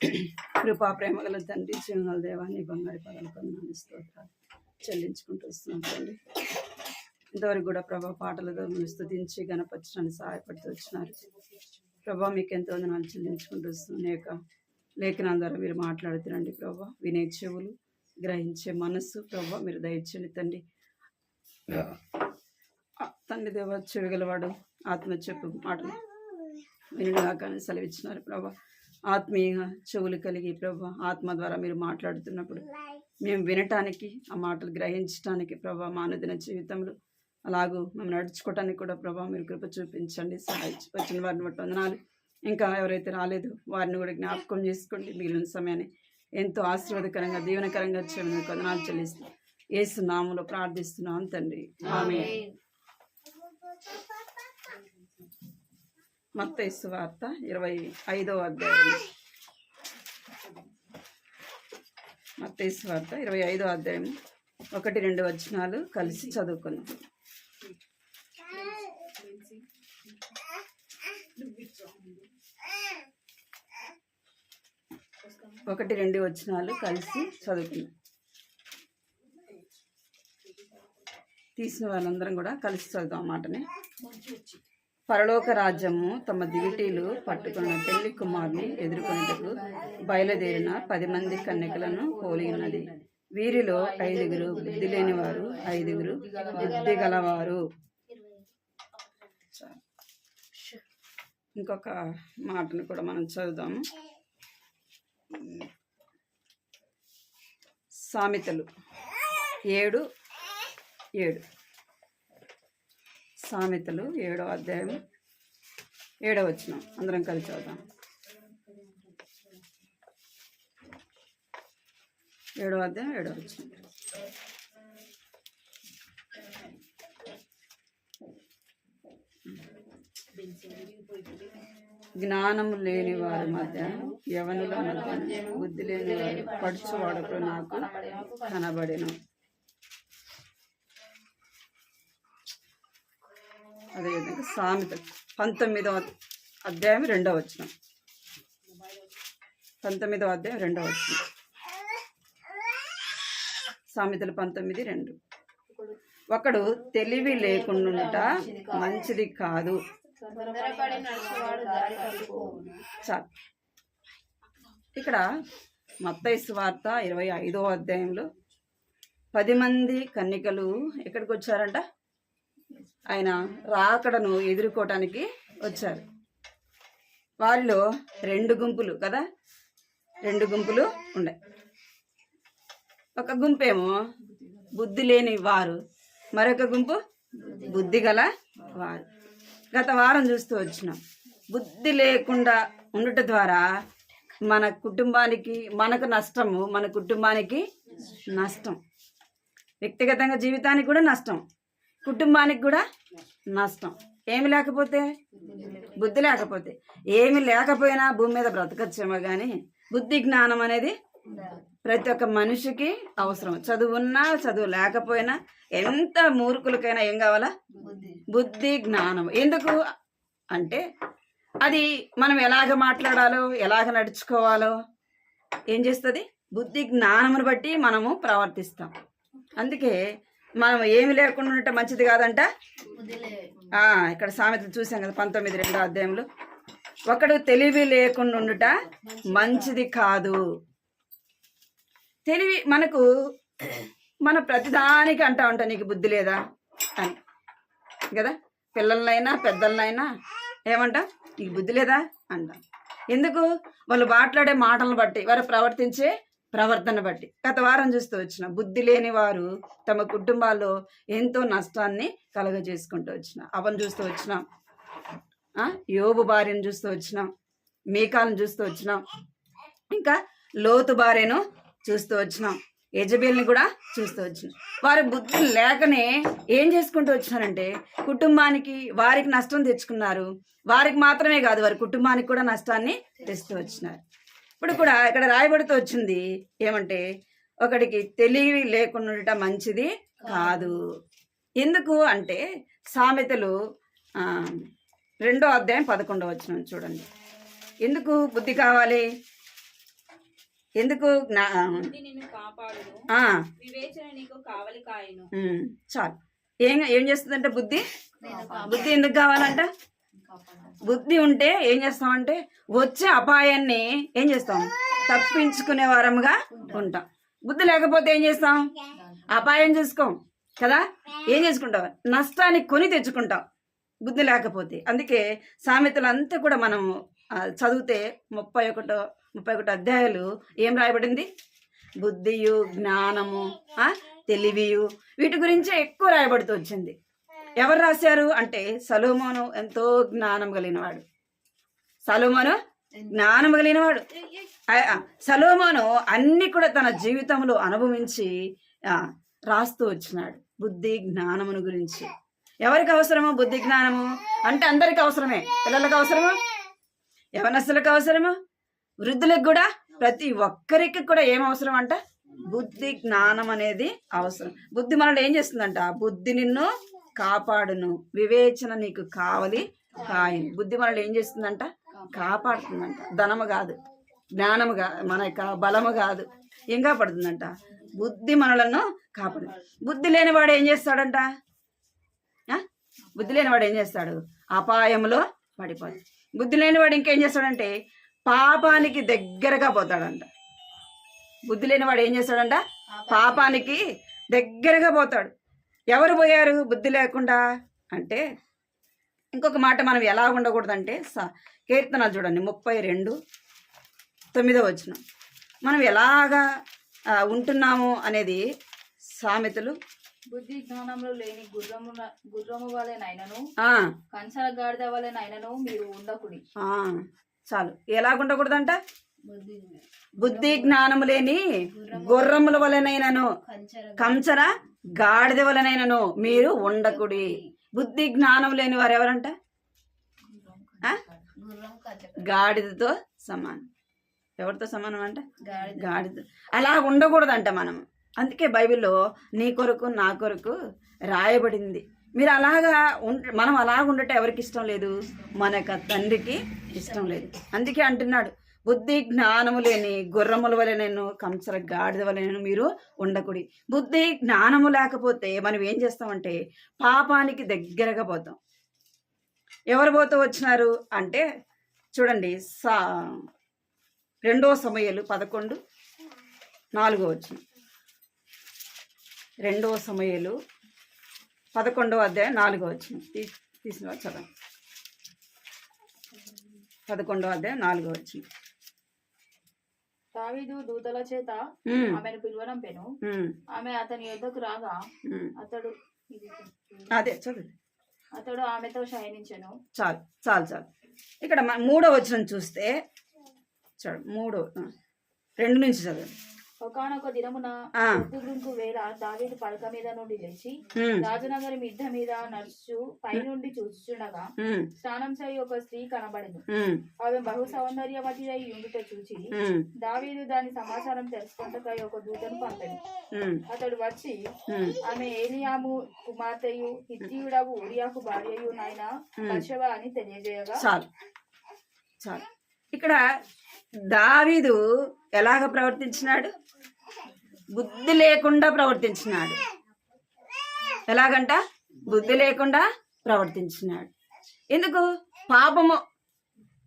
కృపా ప్రేమగల తండ్రి, జీవనాల దేవాన్ని బంగారు పదాలు కొందని స్తోత్రాలు చెల్లించుకుంటూ వస్తున్నాం తండ్రి. ఇంతవరకు కూడా ప్రభా పాటలతో మిమ్మల్ని స్తుతించి గణపరచడానికి సహాయపడుతూ వచ్చినారు ప్రభా. మీకు ఎంతో వందనాలు చెల్లించుకుంటూ వస్తున్నాం. యొక్క లేఖనాల ద్వారా మీరు మాట్లాడుతురండి ప్రభా. వినే చెవులు, గ్రహించే మనస్సు ప్రభా మీరు దయచేయండి తండ్రి. తండ్రి దేవ చెవిగలవాడు ఆత్మ చెప్పు మాటలు వినుగా కానీ సెలవిచ్చినారు ప్రభా. ఆత్మీయ చెవులు కలిగి ప్రభా ఆత్మ ద్వారా మీరు మాట్లాడుతున్నప్పుడు మేము వినటానికి, ఆ మాటలు గ్రహించడానికి ప్రభా మా అనుదిన జీవితంలో అలాగూ మేము నడుచుకోవటానికి కూడా ప్రభా మీరు కృప చూపించండి. వచ్చిన వారిని బట్టి వందనాలు. ఇంకా ఎవరైతే రాలేదు వారిని కూడా జ్ఞాపకం చేసుకోండి. మిగిలిన సమయాన్ని ఎంతో ఆశీర్వాదకరంగా దీవెనకరంగా వచ్చే వందనాలు చెల్లిస్తున్నాం. యేసు నామములో ప్రార్థిస్తున్నాం తండ్రి, ఆమేన్. మత్తయి సువార్త 25వ అధ్యాయం. మత్తయి సువార్త 25వ అధ్యాయం 1-2 వచనాలు కలిసి చదువుకుందాం. 1-2 వచనాలు కలిసి చదువుకుందాం. తీసిన వాళ్ళందరం కూడా కలిసి చదువుతాం మాటని. పరలోక రాజ్యము తమ దివిటీలు పట్టుకున్న పెళ్లి కుమారుని ఎదుర్కొనేందుకు బయలుదేరిన 10 మంది కన్యకలను పోలి ఉన్నది. వీరిలో 5 బుద్ధి లేనివారు, 5 బుద్ధి గలవారు. ఇంకొక మాటను కూడా మనం చదువుదాము. సామెతలు 7:7. సామెతలు 7వ అధ్యాయం 7వ వచనం అందరం కలిసి చదువుదాం. 7వ అధ్యాయం 7వ వచనం. జ్ఞానము లేని వారి మధ్య, యవనుల మధ్య బుద్ధి లేని వారు పడుచువాడకు నాకు కనబడెను. అదేవిధంగా సామెతలు 19వ అధ్యాయం 2వ వచనం. 19వ అధ్యాయం 2వ వచనం. సామెతలు 19:2. ఒకడు తెలివి లేకుండా మంచిది కాదు. చాలు. ఇక్కడ మత్తయి సువార్త 25వ అధ్యాయంలో 10 మంది కన్యకలు ఎక్కడికి వచ్చారంట? ఆయన రాకడను ఎదుర్కోవటానికి వచ్చారు. వారిలో 2 గుంపులు కదా, 2 గుంపులు ఉండే. ఒక గుంపేమో బుద్ధి లేని వారు, మరొక గుంపు బుద్ధి గల వారు. గత వారం చూస్తూ వచ్చినాం. బుద్ధి లేకుండా ఉండటం ద్వారా మన కుటుంబానికి మనకు నష్టము, మన కుటుంబానికి నష్టం, వ్యక్తిగతంగా జీవితానికి కూడా నష్టం, కుటుంబానికి కూడా నష్టం. ఏమి లేకపోతే, బుద్ధి లేకపోతే. ఏమి లేకపోయినా భూమి మీద బ్రతకచ్చేమో కానీ బుద్ధి జ్ఞానం అనేది ప్రతి ఒక్క మనిషికి అవసరం. చదువు ఉన్నా చదువు లేకపోయినా ఎంత మూర్ఖులకైనా ఏం కావాలా? బుద్ధి జ్ఞానం. ఎందుకు అంటే అది మనం ఎలాగ మాట్లాడాలో, ఎలాగ నడుచుకోవాలో ఏం చేస్తుంది? బుద్ధి జ్ఞానమును బట్టి మనము ప్రవర్తిస్తాం. అందుకే మనం ఏమి లేకుండా ఉంటే మంచిది కాదంట. ఇక్కడ సామెతలు చూసాం కదా 19:2 అధ్యాయంలో. ఒకడు తెలివి లేకుండా ఉండుట మంచిది కాదు. తెలివి మనకు, మన ప్రతిదానికి అంటా ఉంటా నీకు బుద్ధి లేదా అని కదా. పిల్లలనైనా పెద్దలనైనా ఏమంటా? నీకు బుద్ధి లేదా అంట. ఎందుకు? వాళ్ళు మాట్లాడే మాటలను బట్టి, వారు ప్రవర్తించే ప్రవర్తన బట్టి. గత వారం చూస్తూ వచ్చిన బుద్ధి లేని వారు తమ కుటుంబాల్లో ఎంతో నష్టాన్ని కలగజేసుకుంటూ వచ్చిన. అవను చూస్తూ వచ్చినాం, యోబు భార్యను చూస్తూ వచ్చినాం, మీకాలను చూస్తూ వచ్చినాం, ఇంకా లోతు భార్యను చూస్తూ వచ్చినాం, యెజబేల్ని కూడా చూస్తూ వచ్చినాం. వారి బుద్ధి లేకనే ఏం చేసుకుంటూ వచ్చినారంటే కుటుంబానికి, వారికి నష్టం తెచ్చుకున్నారు. వారికి మాత్రమే కాదు, వారి కుటుంబానికి కూడా నష్టాన్ని తెస్తూ వచ్చినారు. ఇప్పుడు కూడా ఇక్కడ రాయబడుతూ వచ్చింది ఏమంటే, ఒకడికి తెలివి లేకుండా ఉండటం మంచిది కాదు. ఎందుకు అంటే సామెతలు 2వ అధ్యాయం 11వ వచనం చూడండి. ఎందుకు బుద్ధి కావాలి? ఎందుకు నిన్ను కాపాడును, ఆ, వివేచన నీకు కావలి కాయను. చాలు. ఏం చేస్తుందంటే బుద్ధి ఎందుకు కావాలంట? బుద్ధి ఉంటే ఏం చేస్తామంటే వచ్చే అపాయాన్ని ఏం చేస్తాం? తప్పించుకునే వారముగా ఉంటాం. బుద్ధి లేకపోతే ఏం చేస్తాం? అపాయం చూసుకోం కదా. ఏం చేసుకుంటాం? నష్టాన్ని కొని తెచ్చుకుంటాం బుద్ధి లేకపోతే. అందుకే సామెతలంతా కూడా మనం చదివితే 31 అధ్యాయాలు ఏం రాయబడింది? బుద్ధియు, జ్ఞానము, తెలివియు, వీటి గురించే ఎక్కువ రాయబడుతూ వచ్చింది. ఎవరు రాశారు అంటే సొలొమోను ఎంతో జ్ఞానం కలిగినవాడు. సొలొమోను అన్ని కూడా తన జీవితంలో అనుభవించి రాస్తూ వచ్చినాడు బుద్ధి జ్ఞానమును గురించి. ఎవరికి అవసరమో బుద్ధి జ్ఞానము అంటే అందరికి అవసరమే. పిల్లలకు అవసరమో, యవనస్తులకు అవసరమో, వృద్ధులకు కూడా, ప్రతి ఒక్కరికి కూడా ఏం అవసరం అంట? బుద్ధి జ్ఞానం అనేది అవసరం. బుద్ధి మనల్ని ఏం చేస్తుందంట? బుద్ధి నిన్ను కాపాడును, వివేచన నీకు కావలి కాయను. బుద్ధి మనల్ని ఏం చేస్తుందంట? కాపాడుతుందంట. ధనము కాదు, జ్ఞానము కాదు, మన యొక్క బలము కాదు, ఏం కాపాడుతుందంట? బుద్ధి మనలను కాపాడు. బుద్ధి లేనివాడు ఏం చేస్తాడంట? బుద్ధి లేనివాడు ఏం చేస్తాడు? అపాయంలో పడిపోతాడు. బుద్ధి లేనివాడు ఇంకేం చేస్తాడంటే పాపానికి దగ్గరగా పోతాడంట. బుద్ధి లేనివాడు ఏం చేస్తాడంట? పాపానికి దగ్గరగా పోతాడు. ఎవరు పోయారు బుద్ధి లేకుండా అంటే? ఇంకొక మాట మనం ఎలా ఉండకూడదంటే కీర్తనలు చూడండి 32:9 మనం ఎలాగా ఉంటున్నాము అనేది సామెతలు. బుద్ధి జ్ఞానంలో లేని గుర్రము వలెనైనను, కంచర గాడిద వలెనైనను మీరు ఉండకుడి. చాలు. ఎలాగ ఉండకూడదంట? బుద్ధి జ్ఞానము లేని గుర్రముల వలెనైనను, కంచర గాడిద వలెనైనను మీరు ఉండకుడి. బుద్ధి జ్ఞానం లేని వారు ఎవరంట? గాడిదతో సమానం. ఎవరితో సమానం అంట? గాడిద. అలా ఉండకూడదంట మనం. అందుకే బైబిల్లో నీ కొరకు నా కొరకు రాయబడింది. మీరు అలాగా మనం అలాగ ఉండటం ఎవరికి ఇష్టం లేదు? మన యొక్క తండ్రికి ఇష్టం లేదు. అందుకే అంటున్నాడు బుద్ధి జ్ఞానము లేని గుర్రముల వలె నేను, కంచర గాడిద వలె నేను మీరు ఉండకూడి. బుద్ధి జ్ఞానము లేకపోతే మనం ఏం చేస్తామంటే పాపానికి దగ్గరగా పోతాం. ఎవరు పోతూ వచ్చినారు అంటే చూడండి 2 సమూయేలు 11:4. 2 సమూయేలు 11:4 తీసిన చదవండి. 11:4. దావీదు దూతల చేత ఆమెను పిలువనంపెను. ఆమె అతని యొద్దకు రాగా అతడు ఆమెతో శయనించెను. చాలు. ఇక్కడ 3వ వచనం చూస్తే చూడు 2 నుంచి చదవండి. ఒకనొక దినమున పొద్దుగుంకు వేళ దావీదు పడక మీద నుండి లేచి రాజనగరి మిద్ద మీద నడుచు పైనుండి చూచుచుండగా స్నానం చేయి ఒక స్త్రీ కనబడెను. ఆమె బహు సౌందర్యవతి అయి ఉండుట చూచి దావీదు దాని సమాచారం తెలుసుకొనుటకై ఒక దూతను పంపెను. అతడు వచ్చి ఆమె ఏలియాము కుమార్తెయు హిత్తీయుడగు ఊరియాకు భార్యయు నాయన బత్షెబ అని తెలియజేయగా. చాలు. ఇక్కడ దావీదు ఎలాగ ప్రవర్తించినాడు? బుద్ధి లేకుండా ప్రవర్తించినాడు. ఎలాగంట? బుద్ధి లేకుండా ప్రవర్తించినాడు. ఎందుకు? పాపము.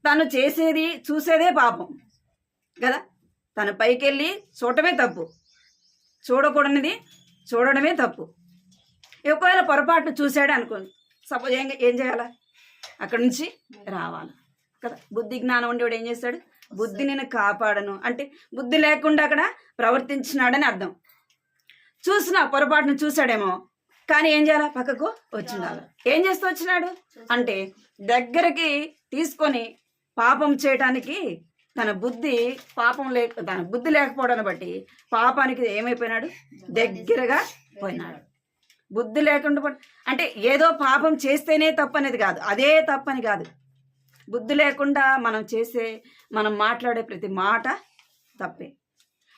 తను చూసేదే పాపం కదా. తను పైకెళ్ళి చూడటమే తప్పు, చూడకూడనిది చూడడమే తప్పు. ఒకవేళ పొరపాటు చూసాడు అనుకోండి, సపోజ్ ఏం చేయాలా? అక్కడి నుంచి రావాలి కదా. బుద్ధి జ్ఞానం ఉండేవాడు ఏం చేస్తాడు? బుద్ధి నేను కాపాడను అంటే బుద్ధి లేకుండా అక్కడ ప్రవర్తించినాడని అర్థం. పొరపాటును చూసాడేమో, కానీ ఏం చేయాలా? పక్కకు వచ్చిండాలి. ఏం చేస్తూ వచ్చినాడు అంటే దగ్గరికి తీసుకొని పాపం చేయటానికి తన బుద్ధి లేకపోవడాన్ని బట్టి పాపానికి ఏమైపోయినాడు? దగ్గరగా పోయినాడు. బుద్ధి లేకుండా అంటే ఏదో పాపం చేస్తేనే తప్పు అనేది కాదు, అదే తప్పని కాదు. బుద్ధి లేకుండా మనం మాట్లాడే ప్రతి మాట తప్పే,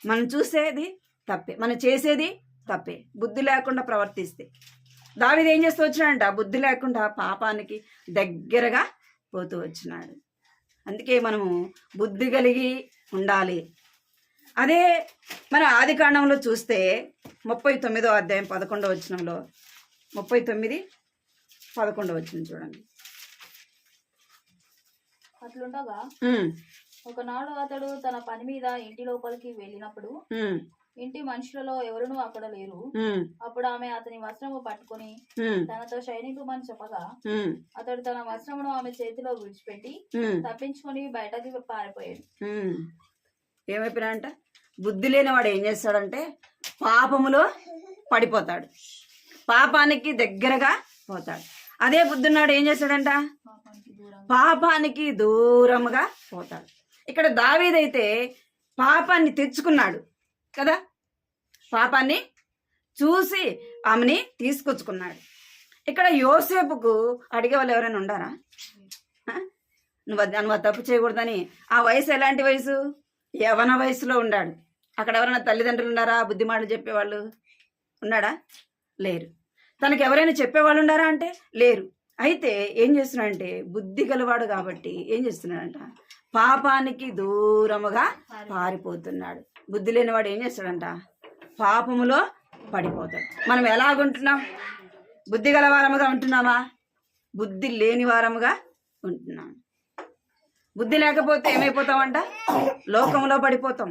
మనం చూసేది తప్పే, మనం చేసేది తప్పే. బుద్ధి లేకుండా ప్రవర్తిస్తే దావీదు ఏం చేస్తూ వచ్చినాడంట? బుద్ధి లేకుండా పాపానికి దగ్గరగా పోతూ వచ్చినాడు. అందుకే మనము బుద్ధి కలిగి ఉండాలి. అదే మన ఆది కాండంలో చూస్తే 39వ అధ్యాయం 11వ వచనంలో 39:11 వచనం చూడండి. అట్లుండగా ఒకనాడు అతడు తన పని మీద ఇంటి లోపలికి వెళ్ళినప్పుడు ఇంటి మనుషులలో ఎవరునూ అక్కడ లేరు. అప్పుడు ఆమె అతని వస్త్రము పట్టుకొని తనతో శయనింపమని చెప్పగా అతడు తన వస్త్రమును ఆమె చేతిలో విడిచిపెట్టి తప్పించుకొని బయటకి పారిపోయాడు. ఏమైపోయినాడంట? బుద్ధి లేనివాడు ఏం చేస్తాడంటే పాపములో పడిపోతాడు, పాపానికి దగ్గరగా పోతాడు. అదే బుద్ధున్నాడు ఏం చేస్తాడంట? పాపానికి దూరంగా పోతాడు. ఇక్కడ దావీదైతే పాపాన్ని తెచ్చుకున్నాడు కదా, పాపాన్ని చూసి ఆమెని తీసుకొచ్చుకున్నాడు. ఇక్కడ యోసేపుకు అడిగే వాళ్ళు ఎవరైనా ఉండారా? నువ్వు తప్పు చేయకూడదని. ఆ వయసు ఎలాంటి వయసు? యవన వయసులో ఉన్నాడు. అక్కడ ఎవరైనా తల్లిదండ్రులు ఉన్నారా? బుద్ధి మాటలు చెప్పేవాళ్ళు ఉన్నాడా? లేరు. తనకు ఎవరైనా చెప్పేవాళ్ళు ఉన్నారా అంటే లేరు. అయితే ఏం చేస్తున్నాడంటే బుద్ధి గలవాడు కాబట్టి ఏం చేస్తున్నాడంట? పాపానికి దూరముగా పారిపోతున్నాడు. బుద్ధి లేనివాడు ఏం చేస్తాడంట? పాపములో పడిపోతాడు. మనం ఎలాగుంటున్నాం? బుద్ధి గల వారముగా ఉంటున్నామా? బుద్ధి లేని వారముగా ఉంటున్నాం. బుద్ధి లేకపోతే ఏమైపోతామంట? లోకంలో పడిపోతాం,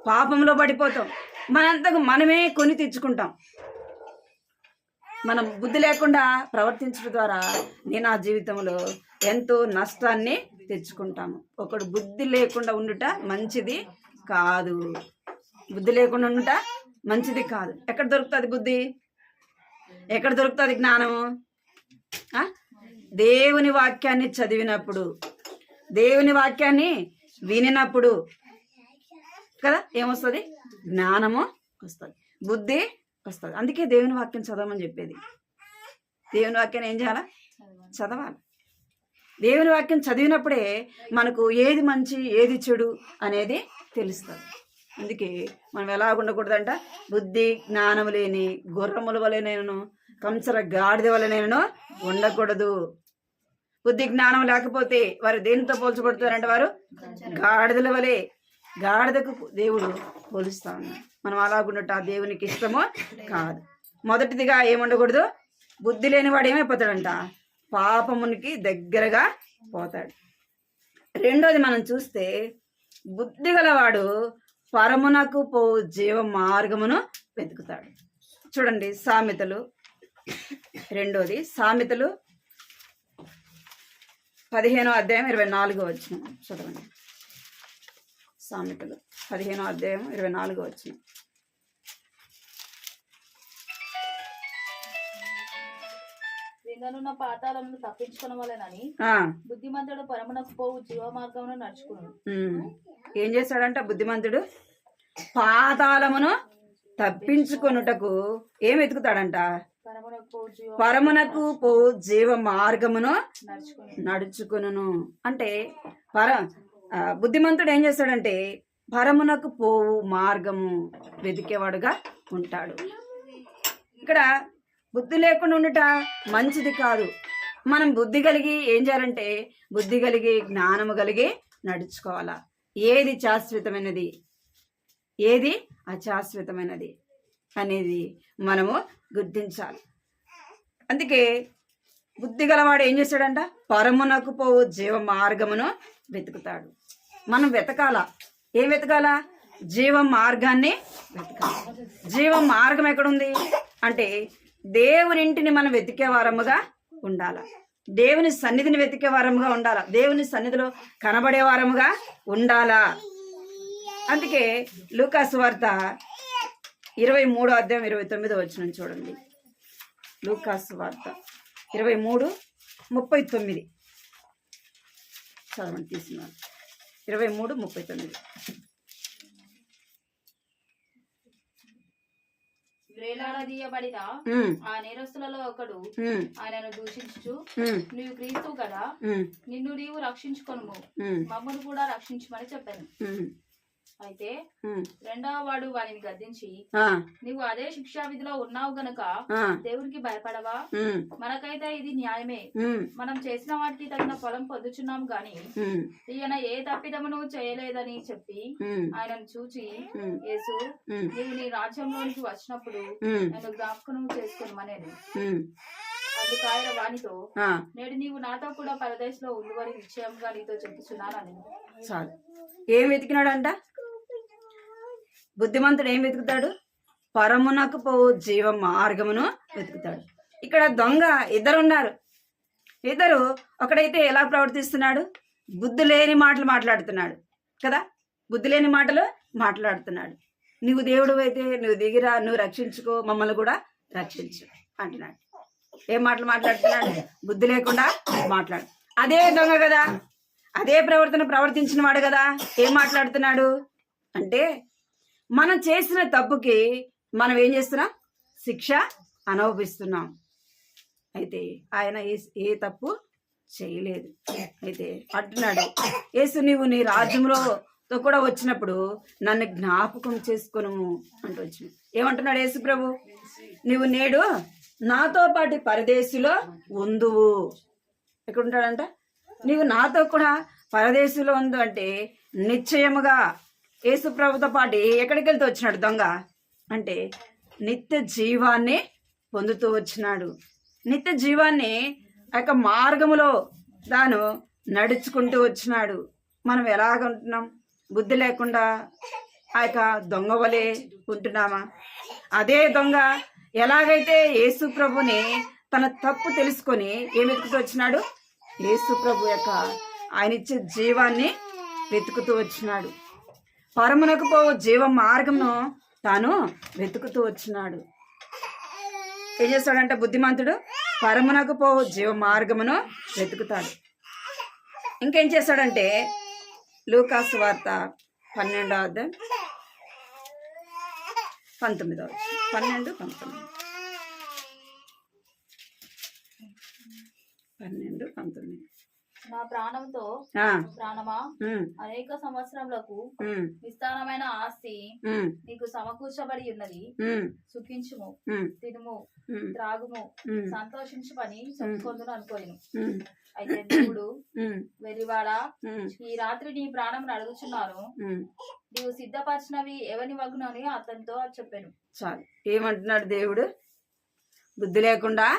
పాపంలో పడిపోతాం. మనంతకు మనమే కొని తెచ్చుకుంటాం. మనం బుద్ధి లేకుండా ప్రవర్తించడం ద్వారా నేను ఆ జీవితంలో ఎంతో నష్టాన్ని తెచ్చుకుంటాము. ఒకడు బుద్ధి లేకుండా ఉండుట మంచిది కాదు. బుద్ధి లేకుండా ఉండుట మంచిది కాదు. ఎక్కడ దొరుకుతుంది బుద్ధి? ఎక్కడ దొరుకుతుంది జ్ఞానము? దేవుని వాక్యాన్ని చదివినప్పుడు, దేవుని వాక్యాన్ని వినినప్పుడు కదా ఏమొస్తుంది? జ్ఞానము వస్తుంది, బుద్ధి వస్తుంది. అందుకే దేవుని వాక్యం చదవమని చెప్పేది. దేవుని వాక్యాన్ని ఏం చేయాలా? చదవాలి. దేవుని వాక్యం చదివినప్పుడే మనకు ఏది మంచి ఏది చెడు అనేది తెలుస్తుంది. అందుకే మనం ఎలా ఉండకూడదంట? బుద్ధి జ్ఞానము లేని గుర్రముల వలెనైనను కంచర గాడిద వలెనైనను ఉండకూడదు. బుద్ధి జ్ఞానం లేకపోతే వారు దేనితో పోల్చబడుతారంటే వారు గాడిదల వలె. గాడిదకు దేవుడు పోలుస్తా ఉన్నాడు. మనం అలాగుండట దేవునికి ఇష్టమో కాదు. మొదటిదిగా ఏముండకూడదు? బుద్ధి లేని వాడు ఏమైపోతాడంట? పాపమునికి దగ్గరగా పోతాడు. రెండోది మనం చూస్తే బుద్ధి గలవాడు పరమునకు పో జీవ మార్గమును వెతుకుతాడు. చూడండి సామెతలు, రెండోది సామెతలు 15వ అధ్యాయం 24వ వచనం చదవండి. సామెతలు 15వ అధ్యాయం 24వ వచనం. క్రిందనున్న పాతాళమును తప్పించుకున్న వలనని బుద్ధిమంతుడు పరమునకు పోవు జీవ మార్గమును నడుచుకును. ఏం చేస్తాడంట బుద్ధిమంతుడు? పాతాళమును తప్పించుకొనుటకు ఏం వెతుకుతాడంట? పరమునకు పో జీవ మార్గమును నడుచుకును. అంటే బుద్ధిమంతుడు ఏం చేస్తాడంటే పరమునకు పోవు మార్గము వెతికేవాడుగా ఉంటాడు. ఇక్కడ బుద్ధి లేకుండా ఉండట మంచిది కాదు. మనం బుద్ధి కలిగి ఏం చేయాలంటే బుద్ధి కలిగి జ్ఞానము కలిగి నడుచుకోవాలా. ఏది శాశ్వతమైనది, ఏది అశాశ్వతమైనది అనేది మనము గుర్తించాలి. అందుకే బుద్ధి గలవాడు ఏం చేస్తాడంట? పరమునకు పోవు జీవ మార్గమును వెతుకుతాడు. మనం వెతకాలా. ఏం వెతకాలా? జీవ మార్గాన్ని వెతకాలి. జీవ మార్గం ఎక్కడుంది అంటే దేవునింటిని మనం వెతికే వారముగా ఉండాలా. దేవుని సన్నిధిని వెతికే వారముగా ఉండాలా. దేవుని సన్నిధిలో కనబడే వారముగా ఉండాలా. అందుకే లూకా సువార్త 23వ అధ్యాయం 29వ వచనం చూడండి. లూకా సువార్త 23:39 చదవండి. తీసుకున్నాను 23:39. వేలాడదీయబడిన ఆ నేరస్తులలో ఒకడు ఆయనను దూషించు, నీవు క్రీస్తు కదా, నిన్ను నీవు రక్షించుకొనుము, మమ్మను కూడా రక్షించమని చెప్పాను. అయితే రెండవ వాడు వారిని గద్దించి, నీవు అదే శిక్షా విధిలో ఉన్నావు గనక దేవుడికి భయపడవా? మనకైతే ఇది న్యాయమే. మనం చేసిన వాటికి తగిన ఫలం పొందుచున్నాం గాని ఈయన ఏ తప్పిదమును చేయలేదని చెప్పి ఆయనను చూచి, యేసు, నీవు నీ రాజ్యంలోనికి వచ్చినప్పుడు నన్ను జ్ఞాపకం చేసుకోమనేది. అందుకు ఆయన వానితో, నేడు నీవు నాతో కూడా పరదేశంలో ఉండువని నిశ్చయంగా నీతో చెప్పుచున్నానని. చాలు. ఏం వెతికినాడంట? బుద్ధిమంతుడు ఏం వెతుకుతాడు? పరమునకు పోవు జీవ మార్గమును వెతుకుతాడు. ఇక్కడ దొంగ ఇద్దరున్నారు. ఇద్దరు ఒకడైతే ఎలా ప్రవర్తిస్తున్నాడు? బుద్ధి లేని మాటలు మాట్లాడుతున్నాడు కదా, బుద్ధి లేని మాటలు మాట్లాడుతున్నాడు. నువ్వు దేవుడు అయితే నువ్వు దిగిరా, నువ్వు రక్షించుకో, మమ్మల్ని కూడా రక్షించు అంటున్నాడు. ఏం మాటలు మాట్లాడుతున్నాడు? బుద్ధి లేకుండా మాట్లాడు. అదే దొంగ కదా, అదే ప్రవర్తించిన వాడు కదా, ఏం మాట్లాడుతున్నాడు అంటే, మనం చేసిన తప్పుకి మనం ఏం చేస్తున్నాం? శిక్ష అనుభవిస్తున్నాం. అయితే ఆయన ఏ తప్పు చేయలేదు. అయితే అంటున్నాడు, యేసు, నీవు నీ రాజ్యంలో కూడా వచ్చినప్పుడు నన్ను జ్ఞాపకం చేసుకును అంటూ వచ్చింది. ఏమంటున్నాడు యేసు ప్రభు? నీవు నేడు నాతో పాటు పరదేశిలో ఉందువు. ఎక్కడ ఉంటాడంట? నీవు నాతో కూడా పరదేశంలో ఉండు అంటే నిశ్చయముగా యేసు ప్రభుతో పాటు ఎక్కడికి వెళ్తూ వచ్చినాడు దొంగ అంటే నిత్య జీవాన్ని పొందుతూ వచ్చినాడు. నిత్య జీవాన్ని ఆ యొక్క మార్గములో తాను నడుచుకుంటూ వచ్చినాడు. మనం ఎలాగుంటున్నాం? బుద్ధి లేకుండా ఆ యొక్క దొంగ వలె ఉంటున్నామా? అదే దొంగ ఎలాగైతే యేసు ప్రభుని తన తప్పు తెలుసుకొని ఏం వెతుకుతూ వచ్చినాడు? యేసు ప్రభు యొక్క ఆయన ఇచ్చే జీవాన్ని వెతుకుతూ వచ్చినాడు. పరమునకు పోవు జీవ మార్గమును తాను వెతుకుతూ వచ్చినాడు. ఏం చేస్తాడంటే బుద్ధిమంతుడు? పరమునకు పోవు జీవ మార్గమును వెతుకుతాడు. ఇంకేం చేస్తాడంటే లూకాసు వార్త 12వ అధ్యాయం 19వ 12, 19. నా ప్రాణంతో ప్రాణమా, అనేక సంవత్సరములకు విస్తారమైన ఆస్తి నీకు సమకూర్చబడి ఉన్నది. సుఖించుము, తినుము, త్రాగుము, సంతోషించుమని చెప్పుకొందును అనుకోను. అయితే దేవుడు, వెర్రివాడా, ఈ రాత్రి నీ ప్రాణం అడుగుచున్నాను, నీవు సిద్ధపరిచినవి ఎవని వగ్గును అని అతనితో చెప్పాను. చాలు. ఏమంటున్నాడు దేవుడు? బుద్ధి లేకుండా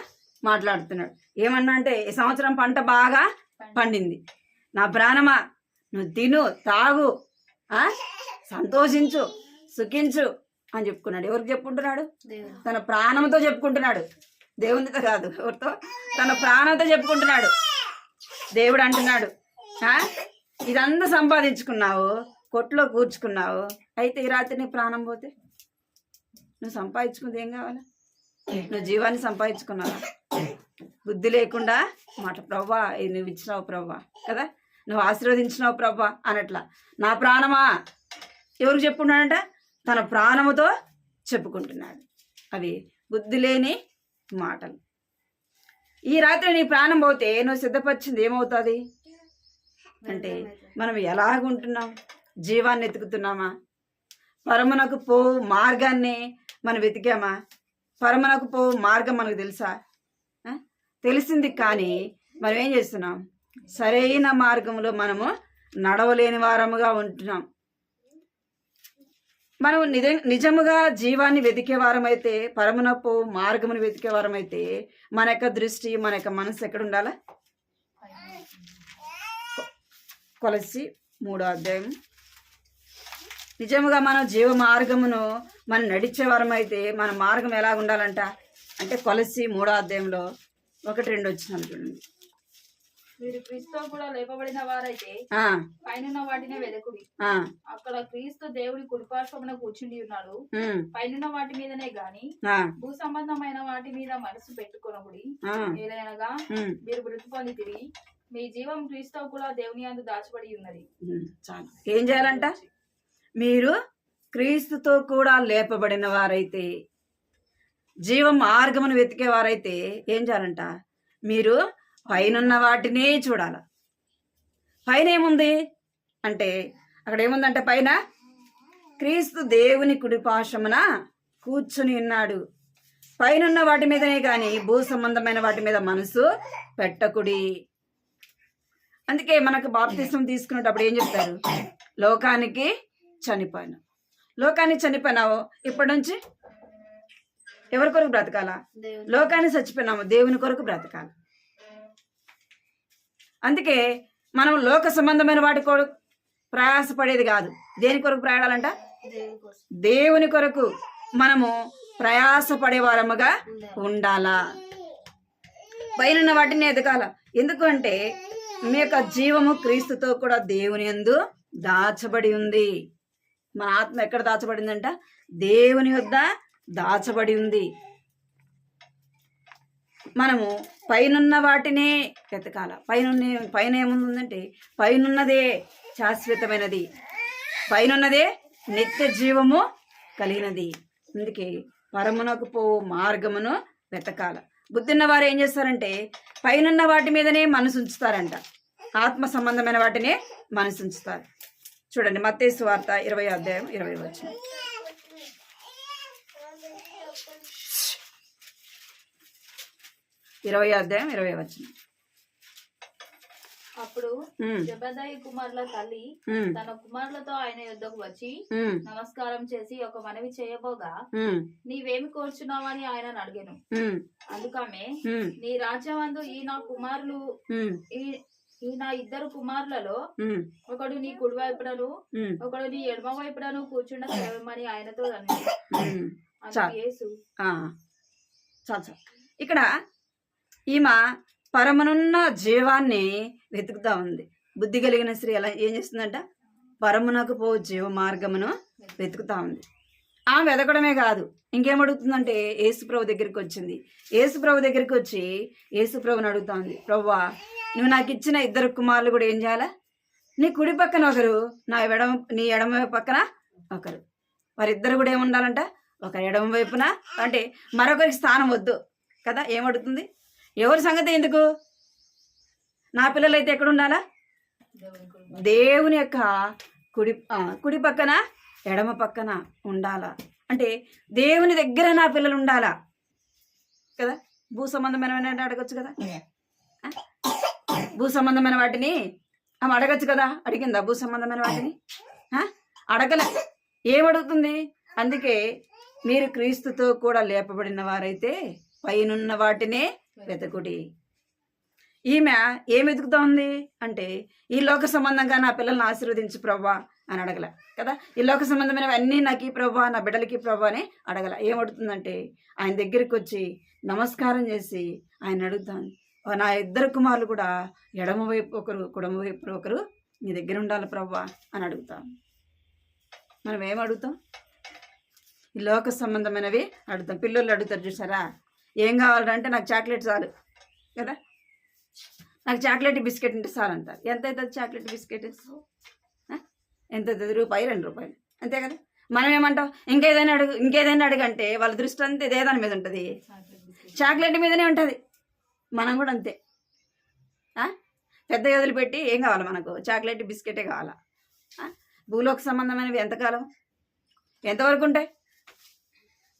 మాట్లాడుతున్నాడు. ఏమన్నా అంటే, ఈ సంవత్సరం పంట బాగా పండింది, నా ప్రాణమా నువ్వు తిను, తాగు, సంతోషించు, సుఖించు అని చెప్పుకున్నాడు. ఎవరికి చెప్పుకుంటున్నాడు? తన ప్రాణంతో చెప్పుకుంటున్నాడు. దేవునితో కాదు, ఎవరితో? తన ప్రాణంతో చెప్పుకుంటున్నాడు. దేవుడు అంటున్నాడు, ఇదంతా సంపాదించుకున్నావు, కొట్లో కూర్చుకున్నావు, అయితే ఈ రాత్రి నీ ప్రాణం పోతే నువ్వు సంపాదించుకుంది ఏం కావాలా? నువ్వు జీవాన్ని సంపాదించుకున్నావా? బుద్ధి లేకుండా మాట, ప్రవ్వా నువ్వు ఇచ్చినావు ప్రవ్వా కదా, నువ్వు ఆశీర్వదించినావు ప్రవ్వా అనట్లా. నా ప్రాణమా ఎవరికి చెప్పుకున్నాడంట? తన ప్రాణముతో చెప్పుకుంటున్నాడు. అవి బుద్ధి లేని మాటలు. ఈ రాత్రి నీ ప్రాణం పోతే నువ్వు సిద్ధపరిచింది ఏమవుతుంది అంటే, మనం ఎలాగుంటున్నాం? జీవాన్ని వెతుకుతున్నామా? పరమునకు పో మార్గాన్ని మనం వెతికామా? పరమునకు పో మార్గం మనకు తెలుసా? తెలిసింది, కానీ మనం ఏం చేస్తున్నాం? సరైన మార్గంలో మనము నడవలేని వారముగా ఉంటున్నాం. మనం నిజముగా జీవాన్ని వెతికే వారమైతే, పరమునకు మార్గమును వెతికే వారమైతే, మన యొక్క దృష్టి, మన యొక్క మనసు ఎక్కడ ఉండాలా? కొలస్సీ 3వ అధ్యాయం. నిజముగా మనం జీవ మార్గమును మనం నడిచే వారమైతే మన మార్గం ఎలా ఉండాలంట అంటే, కొలస్సీ 3వ అధ్యాయంలో 1-2 వచ్చినాలు చూడండి. మీరు క్రీస్తు కూడా లేపబడిన వారైతే పైన వాటినే వెదకుడి. అక్కడ క్రీస్తు దేవుడి కుడిపార్శ్వమున కూర్చుండి ఉన్నాడు. పైన వాటి మీదనే గాని భూ సంబంధమైన వాటి మీద మనసు పెట్టుకొనకుడి. ఏదైనగా మీరు మృతి పొందితిరి, మీ జీవం క్రీస్తు కూడా దేవుని యందు దాచబడి ఉన్నది. చాలు. ఏం చేయాలంట? మీరు క్రీస్తుతో కూడా లేపబడిన వారైతే, జీవ మార్గమును వెతికే వారైతే ఏం చేయాలంట? మీరు పైనున్న వాటినే చూడాల. పైన ఏముంది అంటే, అక్కడ ఏముందంటే, పైన క్రీస్తు దేవుని కుడిపార్శ్వమున కూర్చుని ఉన్నాడు. పైనున్న వాటి మీదనే కానీ భూ సంబంధమైన వాటి మీద మనసు పెట్టకుడి. అందుకే మనకు బాప్తిస్మం తీసుకునేటప్పుడు ఏం చెప్తారు? లోకానికి చనిపోయినా. లోకానికి చనిపోయినావు, ఇప్పటి నుంచి ఎవరి కొరకు బ్రతకాలా? లోకాన్ని చచ్చిపోయినాము, దేవుని కొరకు బ్రతకాలి. అందుకే మనం లోక సంబంధమైన వాటి కొరకు ప్రయాసపడేది కాదు. దేని కొరకు ప్రయాణాలంట? దేవుని కొరకు మనము ప్రయాసపడే వారముగా ఉండాలా. పైన వాటిని ఎదగాల. ఎందుకు అంటే మీ యొక్క జీవము క్రీస్తుతో కూడా దేవుని యందు దాచబడి ఉంది. మన ఆత్మ ఎక్కడ దాచబడిందంట? దేవుని యొద్ద దాచబడి ఉంది. మనము పైనున్న వాటినే వెతకాల. పైన ఏముందంటే పైనున్నదే శాశ్వతమైనది, పైనున్నదే నిత్య జీవము కలిగినది. అందుకే పరమునకు పోవు మార్గమును వెతకాల. బుద్ధిన్న వారు ఏం చేస్తారంటే పైనున్న వాటి మీదనే మనసు ఉంచుతారంట, ఆత్మ సంబంధమైన వాటినే మనసు ఉంచుతారు. చూడండి మత్తయి సువార్త 20వ అధ్యాయం 20వ వచనం. అప్పుడు జెబెదాయి కుమారుల తల్లి తన కుమారులతో ఆయన యుద్ధకు వచ్చి నమస్కారం చేసి ఒక మనవి చేయబోగా, నీవేమి కోరుచున్నావని ఆయన అడిగాను. అందుకమే, నీ రాజ్యమందు ఈ నా ఇద్దరు కుమారులలో ఒకడు నీ కుడి వైపుడను ఒకడు నీ ఎడమ వైపుడను కూర్చుండ సేవమని ఆయనతో ఇక్కడ ఈమె పరమునున్న జీవాన్ని వెతుకుతా ఉంది. బుద్ధి కలిగిన స్త్రీ ఎలా ఏం చేస్తుందంట? పరమునకు పో జీవ మార్గమును వెతుకుతా ఉంది. ఆమె వెతకడమే కాదు, ఇంకేమడుగుతుందంటే యేసుప్రభు దగ్గరికి వచ్చింది. యేసుప్రభు దగ్గరికి వచ్చి యేసుప్రభుని అడుగుతా ఉంది, ప్రభువా నువ్వు నాకు ఇచ్చిన ఇద్దరు కుమారులు కూడా ఏం చేయాలా? నీ కుడి పక్కన ఒకరు, నీ ఎడమ పక్కన ఒకరు. వారిద్దరు కూడా ఏముండాలంట? ఒక ఎడమ వైపున, అంటే మరొకరికి స్థానం వద్దు కదా. ఏమడుగుతుంది? ఎవరి సంగతి ఎందుకు? నా పిల్లలైతే ఎక్కడ ఉండాలా? దేవుని యొక్క కుడి పక్కన ఎడమ పక్కన ఉండాలా. అంటే దేవుని దగ్గర నా పిల్లలు ఉండాలా కదా. భూ సంబంధమైన అడగచ్చు కదా, భూ సంబంధమైన వాటిని ఆమె అడగచ్చు కదా. అడిగిందా భూ సంబంధమైన వాటిని? అడగలే. ఏమడుగుతుంది? అందుకే మీరు క్రీస్తుతో కూడా లేపబడిన వారైతే పైనున్న వాటినే వెతకుడి. ఈమె ఏం వెతుకుతా ఉంది అంటే ఈ లోక సంబంధంగా నా పిల్లల్ని ఆశీర్వదించు ప్రభా అని అడగల కదా. ఈ లోక సంబంధమైనవి అన్నీ నాకు ఈ ప్రభా, నా బిడ్డలకి ప్రభా అని అడగల. ఏమడుగుతుందంటే ఆయన దగ్గరికి వచ్చి నమస్కారం చేసి ఆయన అడుగుతాను, నా ఇద్దరు కుమారులు కూడా ఎడమ వైపు ఒకరు కుడమ వైపు ఒకరు నీ దగ్గర ఉండాలి ప్రభా అని అడుగుతాం. మనం ఏం అడుగుతాం? ఈ లోక సంబంధమైనవి అడుగుతాం. పిల్లలు అడుగుతారు చూసారా, ఏం కావాలంటే నాకు చాక్లెట్ చాలు కదా, నాకు చాక్లెట్ బిస్కెట్ ఉంటే చాలు అంటారు. ఎంత అవుతుంది చాక్లెట్ బిస్కెట్? ఎంత అవుతుంది? రూపాయి 2 రూపాయలు అంతే కదా. మనం ఏమంటాం? ఇంకేదైనా అడుగంటే వాళ్ళ దృష్టి అంతా ఇదే దాని మీద ఉంటుంది, చాక్లెట్ మీదనే ఉంటుంది. మనం కూడా అంతే. పెద్ద గదులు పెట్టి ఏం కావాలి మనకు? చాక్లెట్ బిస్కెటే కావాలా? భూలోక సంబంధమైనవి ఎంతకాలం, ఎంతవరకు ఉంటాయి?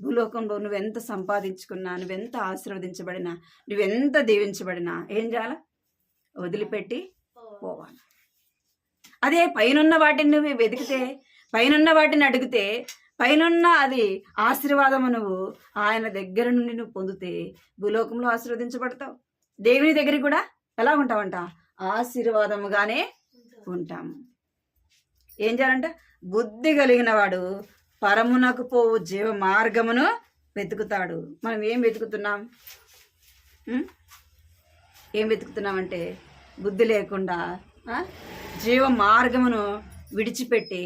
భూలోకంలో నువ్వెంత సంపాదించుకున్నా, నువ్వెంత ఆశీర్వదించబడినా, నువ్వెంత దీవించబడినా ఏం చేయాలా? వదిలిపెట్టి పోవాలి. అదే పైనున్న వాటిని నువ్వు వెతికితే, పైనున్న వాటిని అడిగితే, పైనున్న అది ఆశీర్వాదము నువ్వు ఆయన దగ్గర నుండి నువ్వు పొందితే భూలోకంలో ఆశీర్వదించబడతావు. దేవుని దగ్గరికి కూడా ఎలా ఉంటావంట? ఆశీర్వాదముగానే ఉంటాము. ఏం చేయాలంట? బుద్ధి కలిగిన వాడు పరమునకు పోవు జీవ మార్గమును వెతుకుతాడు. మనం ఏం వెతుకుతున్నాం? ఏం వెతుకుతున్నామంటే బుద్ధి లేకుండా జీవ మార్గమును విడిచిపెట్టి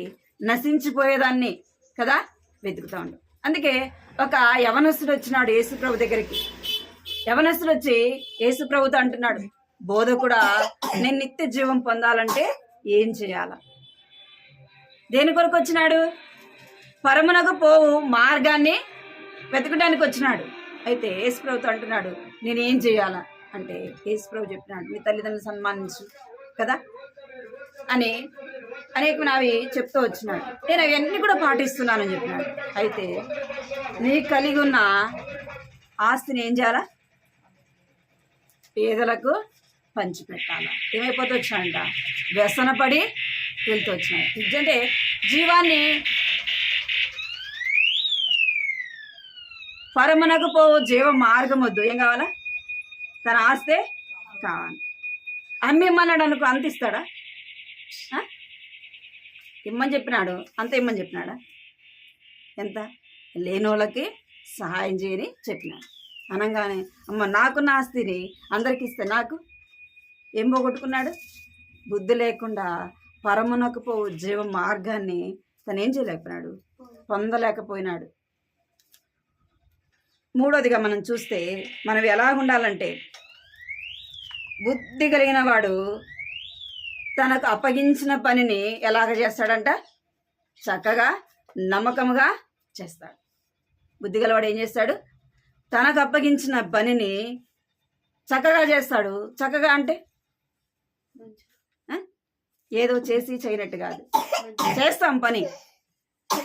నశించిపోయేదాన్ని కదా వెతుకుతా ఉంటాం. అందుకే ఒక యవనస్తుడు వచ్చినాడు యేసుప్రభు దగ్గరికి. యవనస్తుడు వచ్చి యేసుప్రభుతో అంటున్నాడు, బోధకుడా నేను నిత్య జీవం పొందాలంటే ఏం చేయాలా? దేని కొరకు వచ్చినాడు? పరమునకు పోవు మార్గాన్ని వెతకడానికి వచ్చినాడు. అయితే యేసుప్రభుతో అంటున్నాడు, నేనేం చేయాలా అంటే యేసుప్రభు చెప్పినాడు, నీ తల్లిదండ్రులను సన్మానించు కదా అని అనేకమైనవి చెప్తూ వచ్చినాడు. నేను అవన్నీ కూడా పాటిస్తున్నానని చెప్పినాడు. అయితే నీ కలిగి ఉన్న ఆస్తిని ఏం చేయాలా? పేదలకు పంచిపెట్టాలా. ఏమైపోతూ వచ్చినాడంట? వ్యసనపడి వెళ్తూ వచ్చినాడు. నిజంటే జీవాన్ని పరమునకు పోవు జీవ మార్గం వద్దు. ఏం కావాలా? తన ఆస్తే కావాలి. అమ్మిమ్మన్నాడు అనుకో, అంత ఇస్తాడా? ఇమ్మని చెప్పినాడు, అంత ఇమ్మని చెప్పినాడా? ఎంత? లేనోళ్ళకి సహాయం చేయని చెప్పినాడు. అనగానే అమ్మ నాకున్న ఆస్తిని అందరికి ఇస్తే నాకు ఏం పోగొట్టుకున్నాడు? బుద్ధి లేకుండా పరమునకు పోవు జీవ మార్గాన్ని తను ఏం చేయలేకపోయినాడు, పొందలేకపోయినాడు. మూడోదిగా మనం చూస్తే మనం ఎలా ఉండాలంటే, బుద్ధి కలిగిన వాడు తనకు అప్పగించిన పనిని ఎలాగ చేస్తాడంట? చక్కగా నమ్మకముగా చేస్తాడు. బుద్ధి గలవాడు ఏం చేస్తాడు? తనకు అప్పగించిన పనిని చక్కగా చేస్తాడు. చక్కగా అంటే ఏదో చేసి చేయనట్టు కాదు, చేస్తాం పని.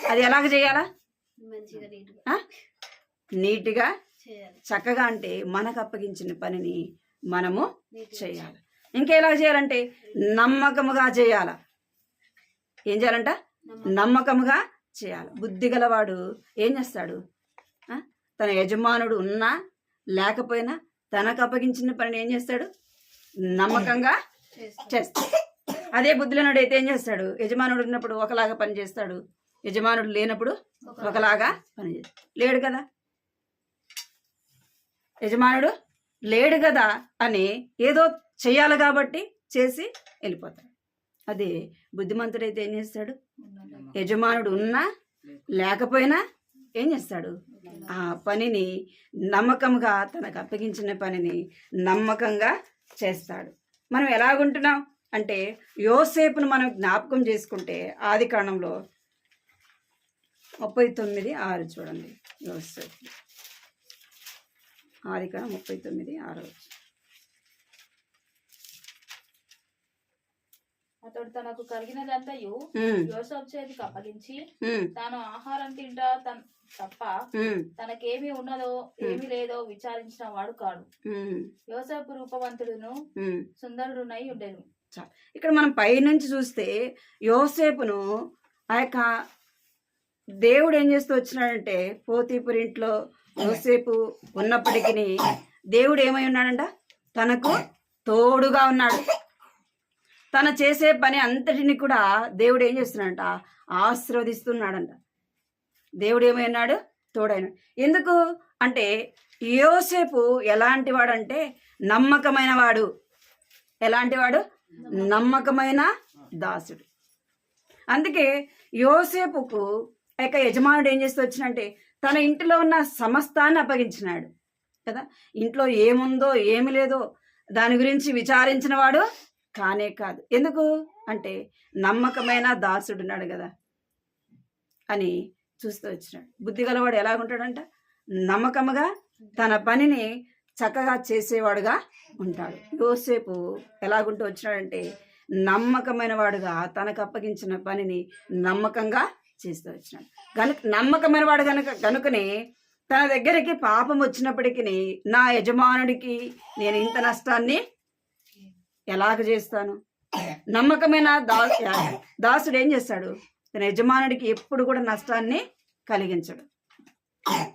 అది ఎలాగ చేయాలా? నీట్గా చక్కగా అంటే మనకు అప్పగించిన పనిని మనము చేయాలి. ఇంకెలా చేయాలంటే నమ్మకముగా చేయాల. ఏం చేయాలంట? నమ్మకముగా చేయాలి. బుద్ధి గలవాడు ఏం చేస్తాడు? తన యజమానుడు ఉన్నా లేకపోయినా తనకు అప్పగించిన పనిని ఏం చేస్తాడు? నమ్మకంగా చేస్తాడు. అదే బుద్ధిలోనుడు అయితే ఏం చేస్తాడు? యజమానుడు ఉన్నప్పుడు ఒకలాగా పని చేస్తాడు, యజమానుడు లేనప్పుడు ఒకలాగా పని చేస్తాడు. లేడు కదా, యజమానుడు లేడు కదా అని ఏదో చెయ్యాలి కాబట్టి చేసి వెళ్ళిపోతాడు. అదే బుద్ధిమంతుడైతే ఏం చేస్తాడు? యజమానుడు ఉన్నా లేకపోయినా ఏం చేస్తాడు? ఆ పనిని నమ్మకంగా, తనకు అప్పగించిన పనిని నమ్మకంగా చేస్తాడు. మనం ఎలాగుంటున్నాం అంటే, యోసేపును మనం జ్ఞాపకం చేసుకుంటే ఆదికాండంలో 39:6 చూడండి. యోసేపు ఆదికాండం 39:6. అతడు తనకు కలిగినదంతయు యోసేపు చేతికి అప్పగించి తాను ఆహారం తింటా తప్ప తనకేమి ఉన్నదో ఏమి లేదో విచారించిన వాడు కాడు. యోసేపు రూపవంతుడును సుందరుడునై ఉండెను. ఇక్కడ మనం పైనుంచి చూస్తే యోసేపును ఆ యొక్క దేవుడు ఏం చేస్తూ వచ్చినాడంటే, పోతీపురి ఇంట్లో యోసేపు ఉన్నప్పటికీ దేవుడు ఏమై ఉన్నాడంట? తనకు తోడుగా ఉన్నాడు. తను చేసే పని అంతటిని కూడా దేవుడు ఏం చేస్తున్నాడంట? ఆశీర్వదిస్తున్నాడంట. దేవుడు ఏమై ఉన్నాడు? తోడైనాడు. ఎందుకు అంటే, యోసేపు ఎలాంటి వాడంటే నమ్మకమైన వాడు. ఎలాంటి వాడు? నమ్మకమైన దాసుడు. అందుకే యోసేపుకు యొక్క యజమానుడు ఏం చేస్తూ వచ్చినంటే, తన ఇంటిలో ఉన్న సమస్తాన్ని అప్పగించినాడు కదా. ఇంట్లో ఏముందో ఏమి లేదో దాని గురించి విచారించిన వాడు కానే కాదు. ఎందుకు అంటే నమ్మకమైన దాసుడు ఉన్నాడు కదా అని చూస్తూ వచ్చినాడు. బుద్ధి గలవాడు ఎలాగుంటాడంట? నమ్మకముగా తన పనిని చక్కగా చేసేవాడుగా ఉంటాడు. యోసేపు ఎలాగుంటూ వచ్చినాడంటే నమ్మకమైన వాడుగా తనకు అప్పగించిన పనిని నమ్మకంగా చేస్తూ వచ్చినాడు. నమ్మకమైన వాడు కనుకనే తన దగ్గరికి పాపం వచ్చినప్పటికీ నా యజమానుడికి నేను ఇంత నష్టాన్ని ఎలాగ చేస్తాను? నమ్మకమైన దాసుడు ఏం చేస్తాడు? తన యజమానుడికి ఎప్పుడు కూడా నష్టాన్ని కలిగించడు.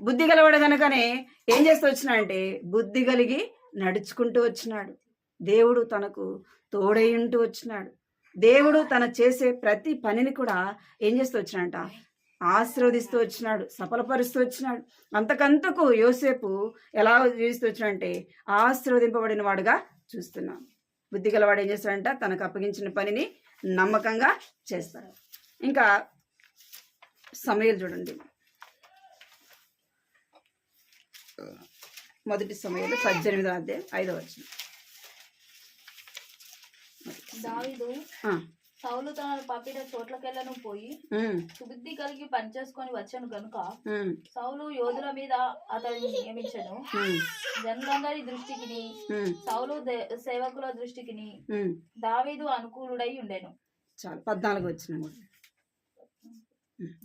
బుద్ధి గలవాడు కనుకనే ఏం చేస్తూ వచ్చినాడంటే బుద్ధి కలిగి నడుచుకుంటూ వచ్చినాడు. దేవుడు తనకు తోడై ఉంటూ వచ్చినాడు. దేవుడు తన చేసే ప్రతి పనిని కూడా ఏం చేస్తూ వచ్చినాడంట? ఆశీర్వదిస్తూ వచ్చినాడు, సఫలపరుస్తూ వచ్చినాడు. అంతకంతకు యోసేపు ఎలా జీవిస్తూ వచ్చినాడంటే ఆశీర్వదింపబడిన వాడుగా చూస్తున్నాం. బుద్ధి గలవాడు ఏం చేస్తాడంట? తనకు అప్పగించిన పనిని నమ్మకంగా చేస్తాడు. ఇంకా సమయాలు చూడండి. మొదటి సమయాలు 18:5. దావీదు సౌలు తనను పంపిన చోట్లకెళ్ళను పోయి సుబుద్ధి కలిగి పనిచేసుకొని వచ్చాను గనుక సౌలు యోధుల మీద అతడిని నియమించను. జనులందరి దృష్టికి సౌలు సేవకుల దృష్టికి దావీదు అనుకూలుడై ఉండెను. చాలు 14 వచ్చిన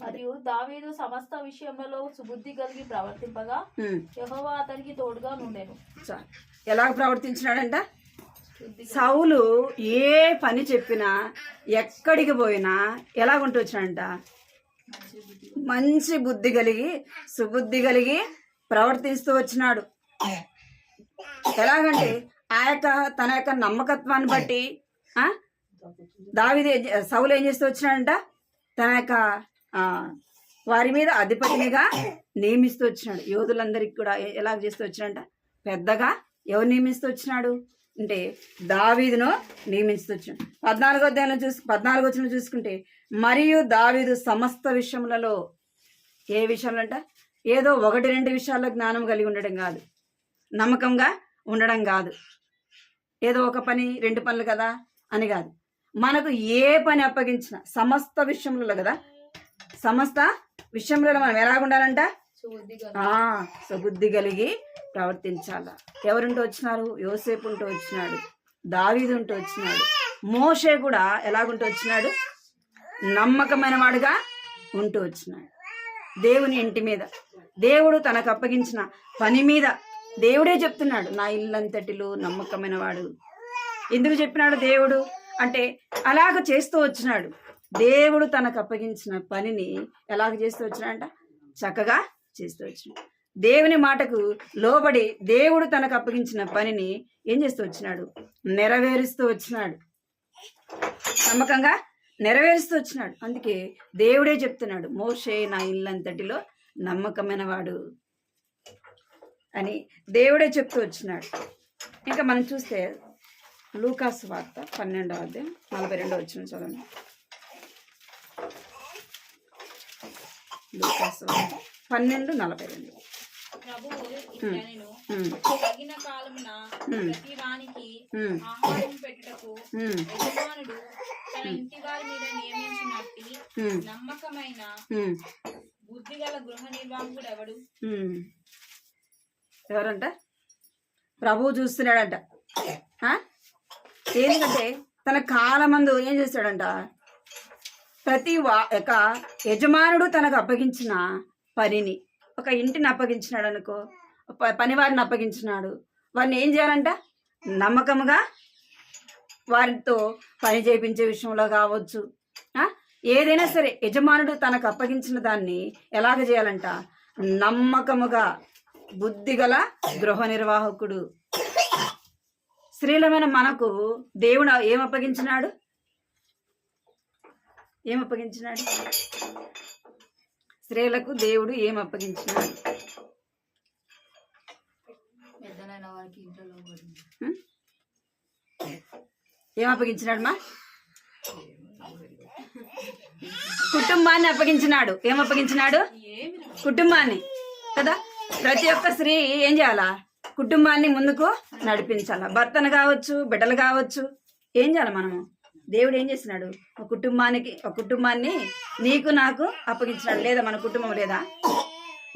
మరియు దావీదు సమస్త విషయములలో సుబుద్ధి కలిగి ప్రవర్తింపగా యెహోవా అతనికి తోడుగా నుండెను. చాలు. ఎలాగ ప్రవర్తించినాడంట? సౌలు ఏ పని చెప్పినా ఎక్కడికి పోయినా ఎలాగుంటూ వచ్చినాడంట? మంచి బుద్ధి కలిగి సుబుద్ధి కలిగి ప్రవర్తిస్తూ వచ్చినాడు. ఎలాగంటే తన యొక్క నమ్మకత్వాన్ని బట్టి దావీదు సౌలు ఏం చేస్తూ వచ్చినాడంట? తన యొక్క వారి మీద అధిపతినిగా నియమిస్తూ వచ్చినాడు. యోధులందరికీ కూడా ఎలాగ చేస్తూ వచ్చినాడంట? పెద్దగా ఎవరు నియమిస్తూ వచ్చినాడు అంటే దావీదును నియమిస్తూ వచ్చినాడు. 14 వచ్చిన చూసుకుంటే మరియు దావీదు సమస్త విషయములలో, ఏ విషయంలో అంట? ఏదో 1-2 విషయాల్లో జ్ఞానం కలిగి ఉండడం కాదు, నమ్మకంగా ఉండడం కాదు, ఏదో ఒక పని 2 పనులు కదా అని కాదు. మనకు ఏ పని అప్పగించినా సమస్త విషయములలో కదా, సమస్త విషయములలో మనం ఎలాగ ఉండాలంట? సుబుద్ధి కలిగి ప్రవర్తించాల. ఎవరుంటూ వచ్చినారు? యోసేపు ఉంటూ వచ్చినాడు, దావీదు ఉంటూ వచ్చినాడు, మోషే కూడా ఎలాగుంటూ వచ్చినాడు? నమ్మకమైన వాడుగా ఉంటూ వచ్చినాడు. దేవుని ఇంటి మీద, దేవుడు తనకు అప్పగించిన పని మీద దేవుడే చెప్తున్నాడు, నా ఇల్లంతటిలో నమ్మకమైన వాడు. ఎందుకు చెప్పినాడు దేవుడు అంటే అలాగ చేస్తూ వచ్చినాడు. దేవుడు తనకు అప్పగించిన పనిని ఎలాగ చేస్తూ వచ్చినాడంట? చక్కగా చేస్తూ వచ్చినాడు. దేవుని మాటకు లోబడి దేవుడు తనకు అప్పగించిన పనిని ఏం చేస్తూ వచ్చినాడు? నెరవేరుస్తూ వచ్చినాడు, నమ్మకంగా నెరవేరుస్తూ వచ్చినాడు. అందుకే దేవుడే చెప్తున్నాడు, మోషే నా ఇల్లంతటిలో నమ్మకమైన వాడు అని దేవుడే చెప్తూ వచ్చినాడు. ఇంకా మనం చూస్తే లూకాసు వార్త 12వ అధ్యాయం 42 వచ్చిన చదవండి. లూకాసు వార్త 12:42. ప్రభువు ఇట్లనెను, తగిన కాలమున ప్రతి వానికి ఆహారం పెట్టుటకు యజమానుడు తన ఇంటి వారి మీద నియమించినట్టి నమ్మకమైన బుద్ధిగల గృహ నిర్వాహకుడు ఎవడు? ఎవరంట? ప్రభువు చూస్తున్నాడంట. ఏంటంటే తన కాలమందు ఏం చేస్తాడంట? ప్రతి యొక్క యజమానుడు తనకు అప్పగించిన పనిని, ఒక ఇంటిని అప్పగించినాడు అనుకో, పనివారిని అప్పగించినాడు, వారిని ఏం చేయాలంట? నమ్మకముగా వారితో పని చేయించే విషయంలో కావచ్చు, ఏదైనా సరే యజమానుడు తనకు అప్పగించిన దాన్ని ఎలాగ చేయాలంట? నమ్మకముగా. బుద్ధిగల గృహ నిర్వాహకుడు. స్త్రీలమైన మనకు దేవుడు ఏం అప్పగించినాడు? స్త్రీలకు దేవుడు ఏం అప్పగించినాడు? ఏం అప్పగించినాడు మా? కుటుంబాన్ని అప్పగించినాడు. ఏం అప్పగించినాడు? కుటుంబాన్ని కదా. ప్రతి ఒక్క స్త్రీ ఏం చేయాలా? కుటుంబాన్ని ముందుకు నడిపించాల. భర్తను కావచ్చు, బిడ్డలు కావచ్చు, ఏం చేయాలి మనము? దేవుడు ఏం చేసినాడు? ఒక కుటుంబాన్ని నీకు నాకు అప్పగించినాడు. లేదా మన కుటుంబం లేదా?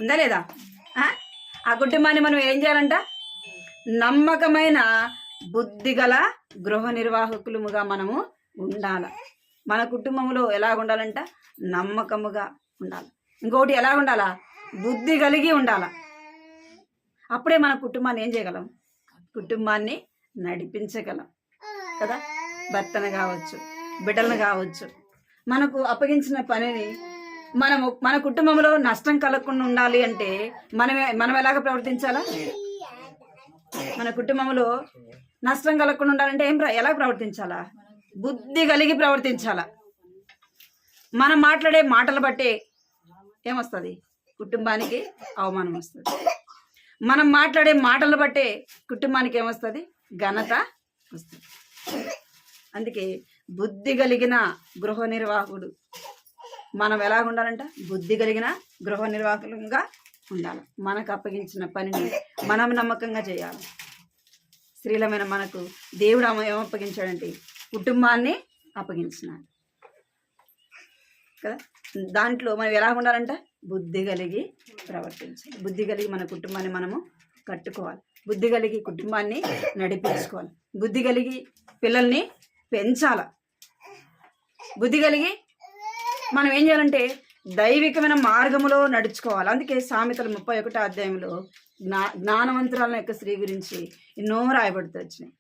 ఉందా లేదా? ఆ కుటుంబాన్ని మనం ఏం చేయాలంట? నమ్మకమైన బుద్ధిగల గృహ నిర్వాహకులుగా మనము ఉండాలి. మన కుటుంబంలో ఎలాగ ఉండాలంట? నమ్మకముగా ఉండాలి. ఇంకొకటి ఎలాగ ఉండాలా? బుద్ధి కలిగి ఉండాల. అప్పుడే మన కుటుంబాన్ని ఏం చేయగలం? కుటుంబాన్ని నడిపించగలం కదా. భర్తను కావచ్చు, బిడ్డలను కావచ్చు, మనకు అప్పగించిన పనిని మన కుటుంబంలో నష్టం కలగకుండా ఉండాలి అంటే మనం ఎలాగ ప్రవర్తించాలా? మన కుటుంబంలో నష్టం కలగకుండా ఉండాలంటే ఎలా ప్రవర్తించాలా? బుద్ధి కలిగి ప్రవర్తించాలా. మనం మాట్లాడే మాటలు బట్టే ఏమొస్తుంది? కుటుంబానికి అవమానం వస్తుంది. మనం మాట్లాడే మాటలు బట్టే కుటుంబానికి ఏమొస్తుంది? ఘనత వస్తుంది. అందుకే బుద్ధి కలిగిన గృహ నిర్వాహకుడు మనం ఎలా ఉండాలంట? బుద్ధి కలిగిన గృహ నిర్వాహకులుగా ఉండాలి. మనకు అప్పగించిన పనిని మనం నమ్మకంగా చేయాలి. స్త్రీలమైన మనకు దేవుడు ఏం అప్పగించాడంటే కుటుంబాన్ని అప్పగించినాడు కదా. దాంట్లో మనం ఎలా ఉండాలంట? బుద్ధి కలిగి ప్రవర్తించాలి. బుద్ధి కలిగి మన కుటుంబాన్ని మనము కట్టుకోవాలి. బుద్ధి కలిగి కుటుంబాన్ని నడిపించుకోవాలి. బుద్ధి కలిగి పిల్లల్ని పెంచాల. బుద్ధి కలిగి మనం ఏం చేయాలంటే దైవికమైన మార్గములో నడుచుకోవాలి. అందుకే సామెతలు 31వ అధ్యాయంలో జ్ఞానవంతురాల యొక్క స్త్రీ గురించి ఎన్నో రాయబడుతూ వచ్చినాయి.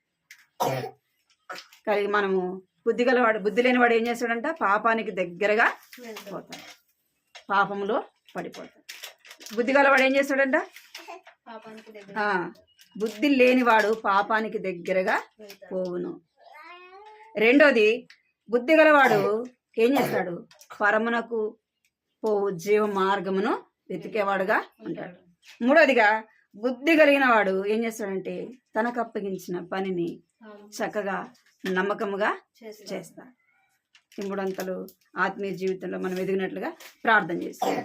కానీ మనము బుద్ధి లేనివాడు ఏం చేస్తాడంట? పాపానికి దగ్గరగా పోతాడు, పాపంలో పడిపోతాడు. బుద్ధి గలవాడు ఏం చేస్తాడంట? బుద్ధి లేనివాడు పాపానికి దగ్గరగా పోవును. రెండోది, బుద్ధి గలవాడు ఏం చేస్తాడు? పరమునకు పోవు జీవ మార్గమును వెతికేవాడుగా ఉంటాడు. మూడోదిగా, బుద్ధి కలిగిన వాడు ఏం చేస్తాడంటే తనకు అప్పగించిన పనిని చక్కగా నమ్మకముగా చేస్తాడు. ఈ మూడంతలు ఆత్మీయ జీవితంలో మనం ఎదిగినట్లుగా ప్రార్థన చేస్తాం.